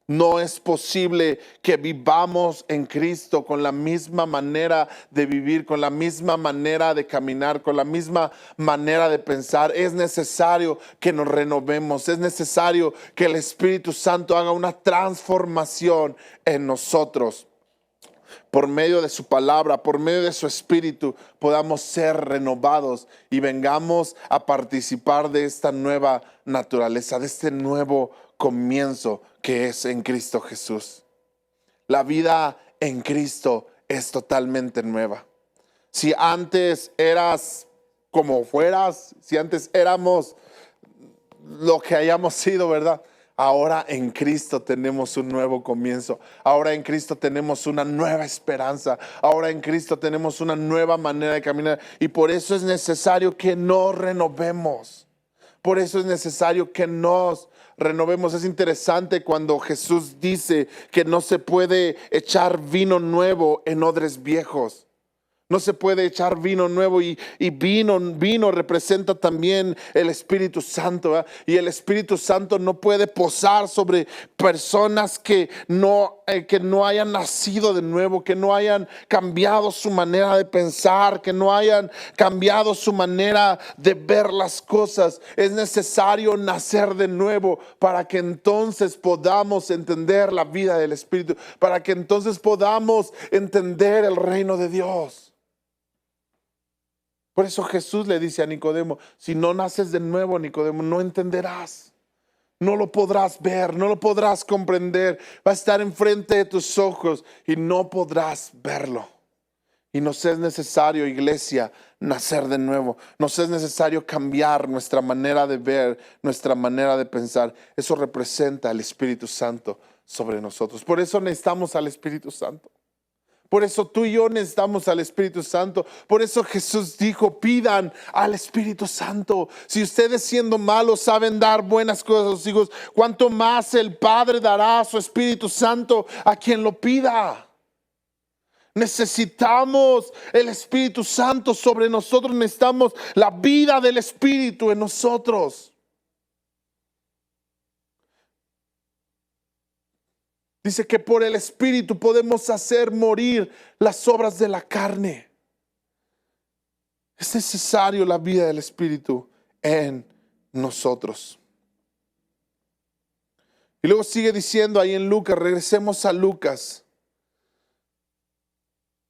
No es posible que vivamos en Cristo con la misma manera de vivir, con la misma manera de caminar, con la misma manera de pensar. Es necesario que nos renovemos, es necesario que el Espíritu Santo haga una transformación en nosotros. Por medio de su palabra, por medio de su Espíritu, podamos ser renovados y vengamos a participar de esta nueva naturaleza, de este nuevo comienzo que es en Cristo Jesús. La vida en Cristo es totalmente nueva. Si antes eras como fueras, si antes éramos lo que hayamos sido, ¿verdad? Ahora en Cristo tenemos un nuevo comienzo. Ahora en Cristo tenemos una nueva esperanza. Ahora en Cristo tenemos una nueva manera de caminar. Y por eso es necesario que nos renovemos. Por eso es necesario que nos renovemos. Es interesante cuando Jesús dice que no se puede echar vino nuevo en odres viejos. No se puede echar vino nuevo y vino representa también el Espíritu Santo, ¿verdad? Y el Espíritu Santo no puede posar sobre personas que no hayan nacido de nuevo, que no hayan cambiado su manera de pensar, que no hayan cambiado su manera de ver las cosas. Es necesario nacer de nuevo para que entonces podamos entender la vida del Espíritu, para que entonces podamos entender el reino de Dios. Por eso Jesús le dice a Nicodemo, si no naces de nuevo, Nicodemo, no entenderás. No lo podrás ver, no lo podrás comprender. Va a estar enfrente de tus ojos y no podrás verlo. Y nos es necesario, iglesia, nacer de nuevo. Nos es necesario cambiar nuestra manera de ver, nuestra manera de pensar. Eso representa al Espíritu Santo sobre nosotros. Por eso necesitamos al Espíritu Santo. Por eso tú y yo necesitamos al Espíritu Santo. Por eso Jesús dijo, pidan al Espíritu Santo. Si ustedes siendo malos saben dar buenas cosas a sus hijos, ¿cuánto más el Padre dará a su Espíritu Santo a quien lo pida? Necesitamos el Espíritu Santo sobre nosotros. Necesitamos la vida del Espíritu en nosotros. Dice que por el Espíritu podemos hacer morir las obras de la carne. Es necesario la vida del Espíritu en nosotros. Y luego sigue diciendo ahí en Lucas, regresemos a Lucas.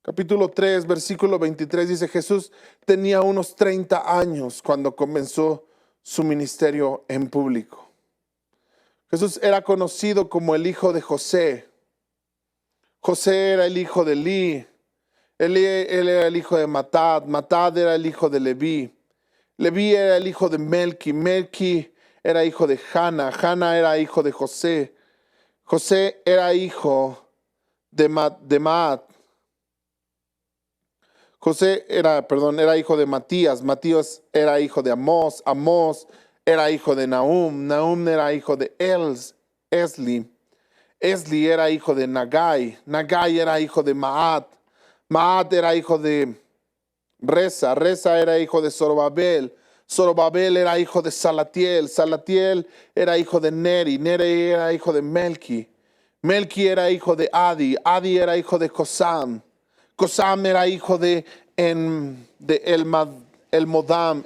Capítulo 3, versículo 23, dice, Jesús tenía unos 30 años cuando comenzó su ministerio en público. Jesús era conocido como el hijo de José. José era el hijo de Eli. Él era el hijo de Matat. Matat era el hijo de Leví. Leví era el hijo de Melqui. Melqui era hijo de Jana. Jana era hijo de José. José era hijo de Maat. José era hijo de Matías. Matías era hijo de Amós. Amós era hijo de Nahum. Nahum era hijo de Esli. Esli era hijo de Nagai. Nagai era hijo de Maat. Maat era hijo de Reza. Reza era hijo de Zorobabel. Zorobabel era hijo de Salatiel. Salatiel era hijo de Neri. Neri era hijo de Melqui. Melqui era hijo de Adi. Adi era hijo de Cosam. Cosam era hijo de Elmodam.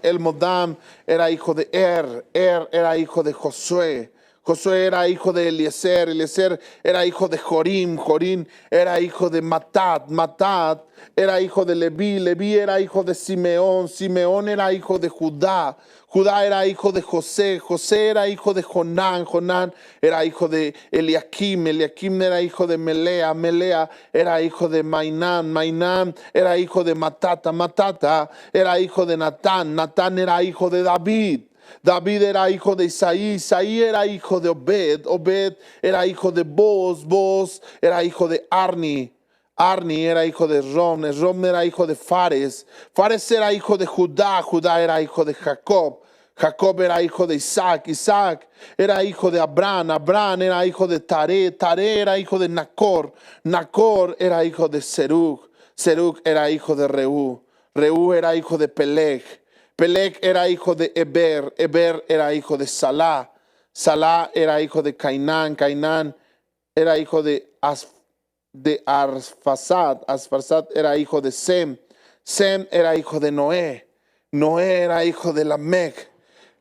Elmodam era hijo de Er era hijo de Josué. Josué era hijo de Eliezer. Eliezer era hijo de Jorim. Jorim era hijo de Matat. Matat era hijo de Leví. Leví era hijo de Simeón. Simeón era hijo de Judá. Judá era hijo de José. José era hijo de Jonán. Jonán era hijo de Eliakim. Eliakim era hijo de Melea. Melea era hijo de Mainán. Mainán era hijo de Matata. Matata era hijo de Natán. Natán era hijo de David. David era hijo de Isaí. Isaí era hijo de Obed. Obed era hijo de Boz. Boz era hijo de Arni. Arni era hijo de Rom. Rom era hijo de Fares. Fares era hijo de Judá. Judá era hijo de Jacob. Jacob era hijo de Isaac, Isaac era hijo de Abraham, Abraham era hijo de Taré, Taré era hijo de Nacor, Nacor era hijo de Serug, Serug era hijo de Reú, Reú era hijo de Peleg, Peleg era hijo de Eber, Eber era hijo de Salá, Salá era hijo de Cainán, Cainán era hijo de Arfaxad, Arfaxad era hijo de Sem, Sem era hijo de Noé, Noé era hijo de Lamec,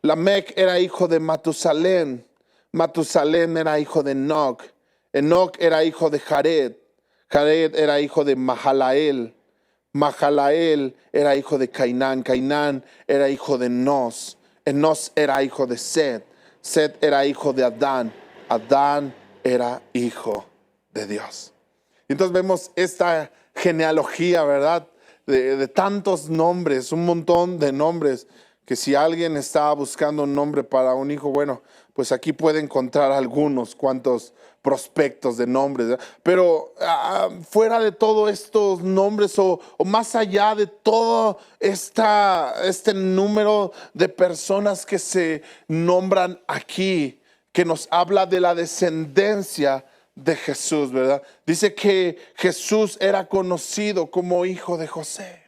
Lamec era hijo de Matusalén, Matusalén era hijo de Enoc, Enoc era hijo de Jared, Jared era hijo de Mahalael, Mahalael era hijo de Cainán, Cainán era hijo de Enos, Enos era hijo de Set, Set era hijo de Adán, Adán era hijo de Dios. Entonces vemos esta genealogía, ¿verdad? De tantos nombres, un montón de nombres, que si alguien está buscando un nombre para un hijo, bueno, pues aquí puede encontrar algunos cuantos prospectos de nombres, ¿verdad? Pero fuera de todos estos nombres o más allá de todo este número de personas que se nombran aquí, que nos habla de la descendencia de Jesús, ¿verdad? Dice que Jesús era conocido como hijo de José.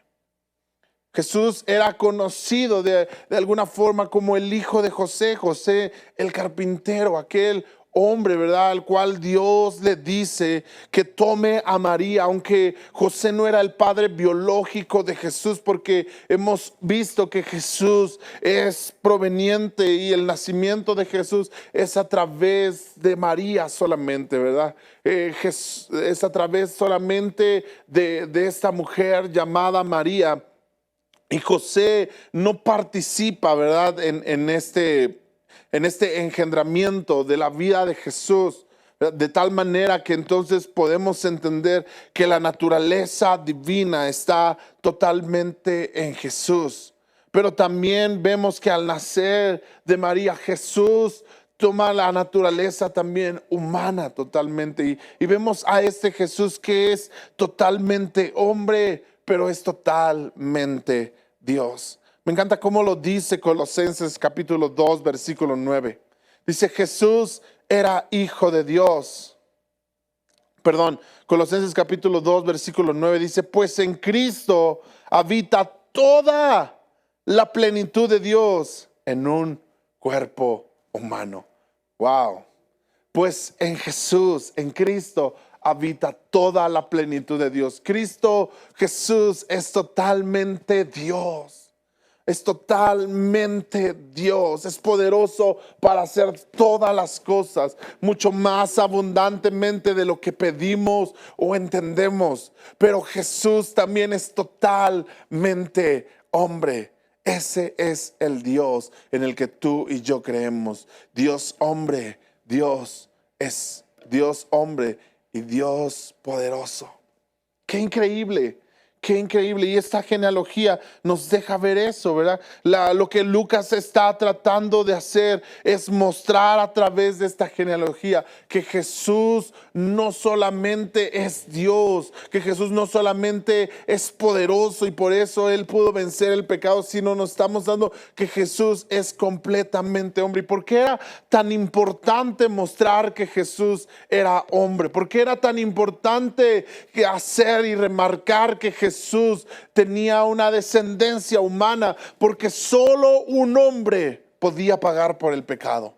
Jesús era conocido de alguna forma como el hijo de José, José el carpintero, aquel hombre, ¿verdad? Al cual Dios le dice que tome a María, aunque José no era el padre biológico de Jesús, porque hemos visto que Jesús es proveniente y el nacimiento de Jesús es a través de María solamente, ¿verdad? Es a través solamente de esta mujer llamada María. Y José no participa, ¿verdad? En este engendramiento de la vida de Jesús, de tal manera que entonces podemos entender que la naturaleza divina está totalmente en Jesús. Pero también vemos que al nacer de María, Jesús toma la naturaleza también humana totalmente. Y vemos a este Jesús que es totalmente hombre, pero es totalmente Dios. Me encanta cómo lo dice Colosenses capítulo 2, versículo 9. Dice, Jesús era hijo de Dios. Perdón, Colosenses capítulo 2, versículo 9 dice, pues en Cristo habita toda la plenitud de Dios en un cuerpo humano. Wow. Pues en Jesús, en Cristo, habita toda la plenitud de Dios. Cristo Jesús es totalmente Dios. Es totalmente Dios. Es poderoso para hacer todas las cosas, mucho más abundantemente de lo que pedimos o entendemos. Pero Jesús también es totalmente hombre. Ese es el Dios en el que tú y yo creemos. Dios hombre, Dios es Dios hombre y Dios poderoso. Qué increíble. Qué increíble. Y esta genealogía nos deja ver eso, ¿verdad? Lo que Lucas está tratando de hacer es mostrar a través de esta genealogía que Jesús no solamente es Dios, que Jesús no solamente es poderoso y por eso Él pudo vencer el pecado, sino nos estamos dando que Jesús es completamente hombre. ¿Y por qué era tan importante mostrar que Jesús era hombre? ¿Por qué era tan importante hacer y remarcar que Jesús tenía una descendencia humana? Porque solo un hombre podía pagar por el pecado.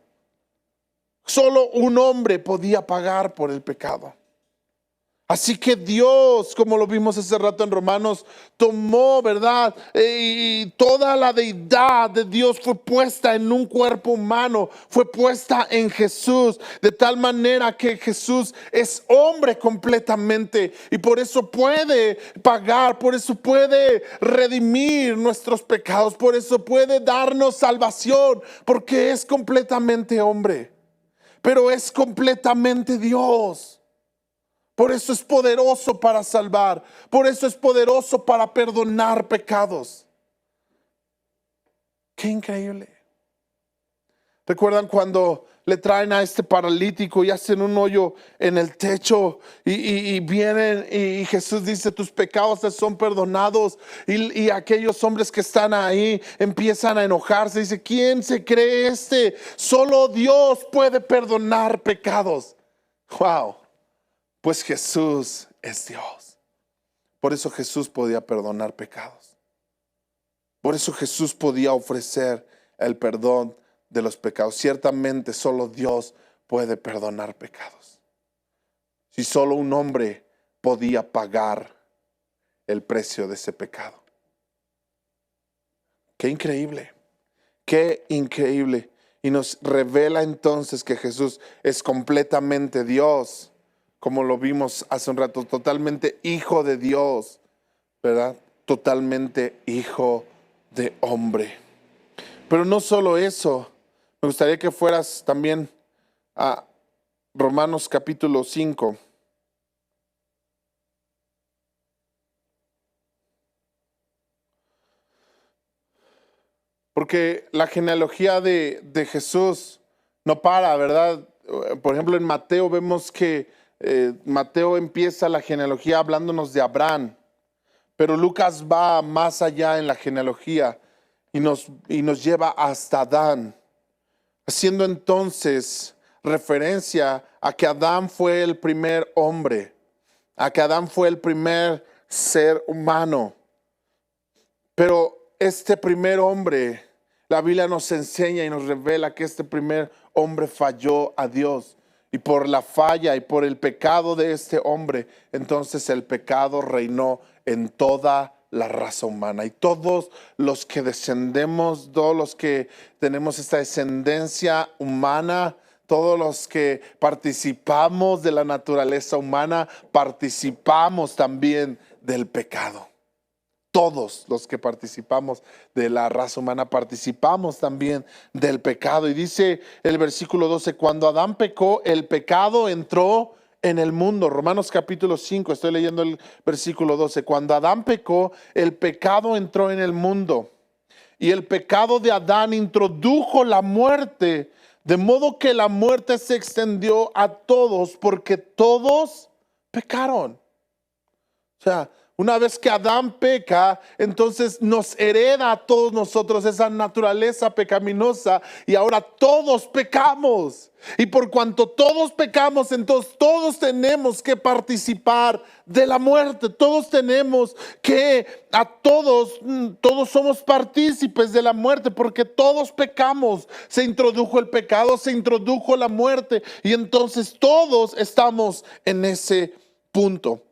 Solo un hombre podía pagar por el pecado. Así que Dios, como lo vimos hace rato en Romanos, tomó, ¿verdad? Y toda la deidad de Dios fue puesta en un cuerpo humano, fue puesta en Jesús, de tal manera que Jesús es hombre completamente y por eso puede pagar, por eso puede redimir nuestros pecados, por eso puede darnos salvación, porque es completamente hombre, pero es completamente Dios. Por eso es poderoso para salvar. Por eso es poderoso para perdonar pecados. Qué increíble. ¿Recuerdan cuando le traen a este paralítico y hacen un hoyo en el techo y vienen y Jesús dice, tus pecados te son perdonados? Y aquellos hombres que están ahí empiezan a enojarse. Dice, ¿quién se cree este? Solo Dios puede perdonar pecados. Wow, pues Jesús es Dios. Por eso Jesús podía perdonar pecados. Por eso Jesús podía ofrecer el perdón de los pecados. Ciertamente solo Dios puede perdonar pecados. Si solo un hombre podía pagar el precio de ese pecado. Qué increíble, qué increíble. Y nos revela entonces que Jesús es completamente Dios, como lo vimos hace un rato, totalmente hijo de Dios, ¿verdad? Totalmente hijo de hombre. Pero no solo eso, me gustaría que fueras también a Romanos capítulo 5. Porque la genealogía de Jesús no para, ¿verdad? Por ejemplo, en Mateo vemos que Mateo empieza la genealogía hablándonos de Abraham, pero Lucas va más allá en la genealogía y nos lleva hasta Adán, haciendo entonces referencia a que Adán fue el primer hombre, a que Adán fue el primer ser humano. Pero este primer hombre, la Biblia nos enseña y nos revela que este primer hombre falló a Dios. Y por la falla y por el pecado de este hombre, entonces el pecado reinó en toda la raza humana. Y todos los que descendemos, todos los que tenemos esta descendencia humana, todos los que participamos de la naturaleza humana, participamos también del pecado. Todos los que participamos de la raza humana participamos también del pecado. Y dice el versículo 12, cuando Adán pecó, el pecado entró en el mundo. Romanos capítulo 5, estoy leyendo el versículo 12. Cuando Adán pecó, el pecado entró en el mundo. Y el pecado de Adán introdujo la muerte, de modo que la muerte se extendió a todos, porque todos pecaron. O sea, una vez que Adán peca, entonces nos hereda a todos nosotros esa naturaleza pecaminosa y ahora todos pecamos. Y por cuanto todos pecamos, entonces todos tenemos que participar de la muerte. Todos tenemos que, todos somos partícipes de la muerte porque todos pecamos. Se introdujo el pecado, se introdujo la muerte y entonces todos estamos en ese punto.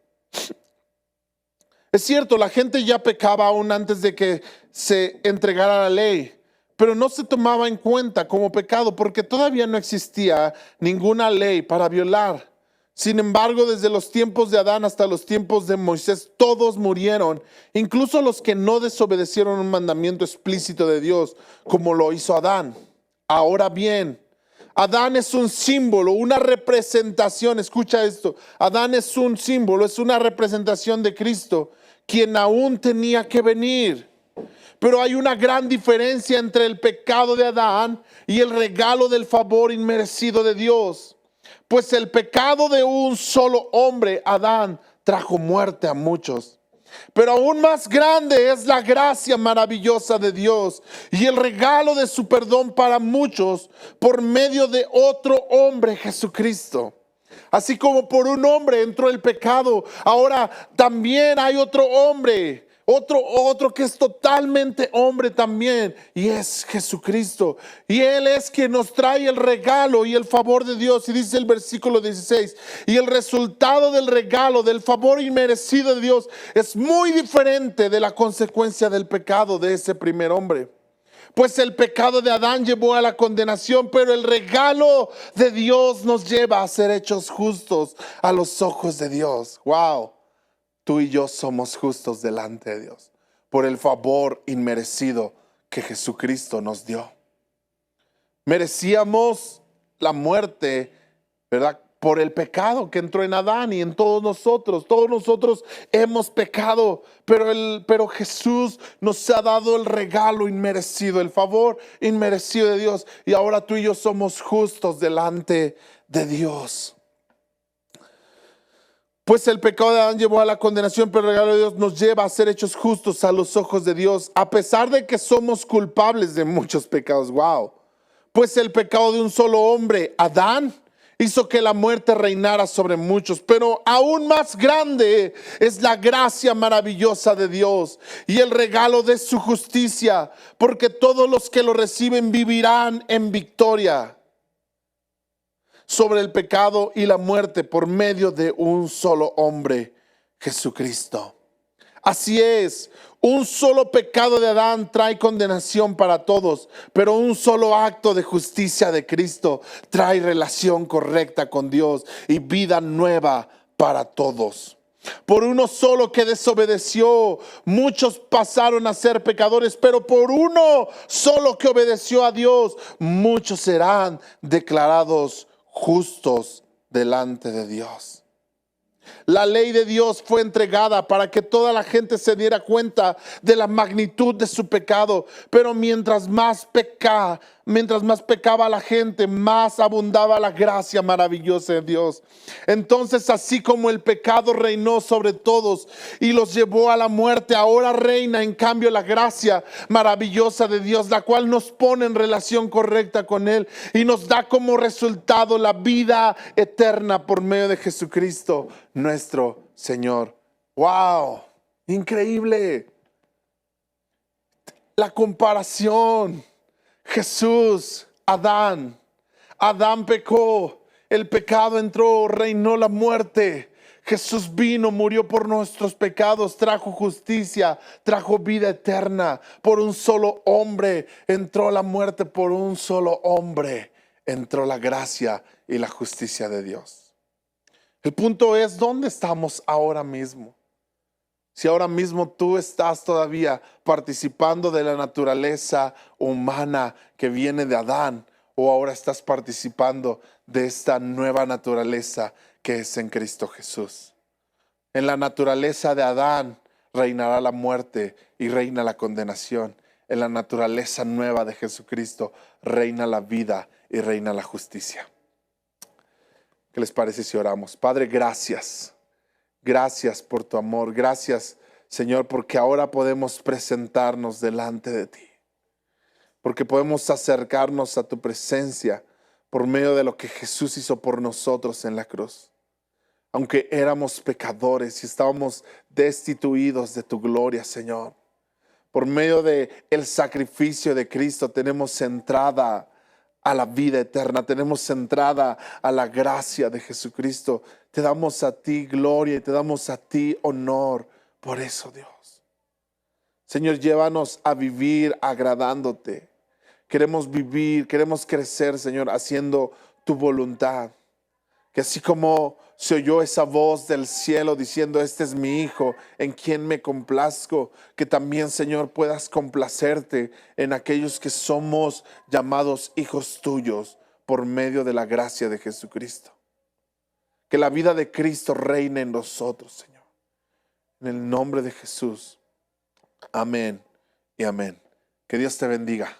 Es cierto, la gente ya pecaba aún antes de que se entregara la ley, pero no se tomaba en cuenta como pecado porque todavía no existía ninguna ley para violar. Sin embargo, desde los tiempos de Adán hasta los tiempos de Moisés, todos murieron, incluso los que no desobedecieron un mandamiento explícito de Dios, como lo hizo Adán. Ahora bien, Adán es un símbolo, una representación, escucha esto, Adán es un símbolo, es una representación de Cristo, quien aún tenía que venir. Pero hay una gran diferencia entre el pecado de Adán y el regalo del favor inmerecido de Dios. Pues el pecado de un solo hombre, Adán, trajo muerte a muchos. Pero aún más grande es la gracia maravillosa de Dios y el regalo de su perdón para muchos por medio de otro hombre, Jesucristo. Así como por un hombre entró el pecado, ahora también hay otro hombre, otro que es totalmente hombre también, y es Jesucristo. Y Él es quien nos trae el regalo y el favor de Dios. Y dice el versículo 16, y el resultado del regalo, del favor inmerecido de Dios, es muy diferente de la consecuencia del pecado de ese primer hombre. Pues el pecado de Adán llevó a la condenación, pero el regalo de Dios nos lleva a ser hechos justos a los ojos de Dios. Wow, tú y yo somos justos delante de Dios por el favor inmerecido que Jesucristo nos dio. Merecíamos la muerte, ¿verdad? por el pecado que entró en Adán y en todos nosotros. Todos nosotros hemos pecado, pero Jesús nos ha dado el regalo inmerecido, el favor inmerecido de Dios. Y ahora tú y yo somos justos delante de Dios. Pues el pecado de Adán llevó a la condenación, pero el regalo de Dios nos lleva a ser hechos justos a los ojos de Dios, a pesar de que somos culpables de muchos pecados. Wow. Pues el pecado de un solo hombre, Adán, hizo que la muerte reinara sobre muchos, pero aún más grande es la gracia maravillosa de Dios y el regalo de su justicia, porque todos los que lo reciben vivirán en victoria sobre el pecado y la muerte por medio de un solo hombre, Jesucristo. Así es, un solo pecado de Adán trae condenación para todos, pero un solo acto de justicia de Cristo trae relación correcta con Dios y vida nueva para todos. Por uno solo que desobedeció, muchos pasaron a ser pecadores, pero por uno solo que obedeció a Dios, muchos serán declarados justos delante de Dios. La ley de Dios fue entregada para que toda la gente se diera cuenta de la magnitud de su pecado, pero mientras más pecaba la gente, más abundaba la gracia maravillosa de Dios. Entonces, así como el pecado reinó sobre todos y los llevó a la muerte, ahora reina en cambio la gracia maravillosa de Dios, la cual nos pone en relación correcta con Él y nos da como resultado la vida eterna por medio de Jesucristo, nuestro Señor. ¡Wow! Increíble. La comparación. Jesús, Adán. Adán pecó. El pecado entró, reinó la muerte. Jesús vino, murió por nuestros pecados, trajo justicia, trajo vida eterna. Por un solo hombre entró la muerte, por un solo hombre entró la gracia y la justicia de Dios. El punto es, ¿dónde estamos ahora mismo? Si ahora mismo tú estás todavía participando de la naturaleza humana que viene de Adán, o ahora estás participando de esta nueva naturaleza que es en Cristo Jesús. En la naturaleza de Adán reinará la muerte y reina la condenación. En la naturaleza nueva de Jesucristo reina la vida y reina la justicia. ¿Qué les parece si oramos? Padre, gracias. Gracias por tu amor. Gracias, Señor, porque ahora podemos presentarnos delante de ti. Porque podemos acercarnos a tu presencia por medio de lo que Jesús hizo por nosotros en la cruz. Aunque éramos pecadores y estábamos destituidos de tu gloria, Señor. Por medio de el sacrificio de Cristo tenemos entrada a la vida eterna, tenemos entrada a la gracia de Jesucristo. Te damos a ti gloria y te damos a ti honor por eso, Dios. Señor, llévanos a vivir agradándote. Queremos vivir, queremos crecer, Señor, haciendo tu voluntad. Que así como se oyó esa voz del cielo diciendo, este es mi Hijo, en quien me complazco, que también, Señor, puedas complacerte en aquellos que somos llamados hijos tuyos por medio de la gracia de Jesucristo. Que la vida de Cristo reine en nosotros, Señor. En el nombre de Jesús. Amén y amén. Que Dios te bendiga.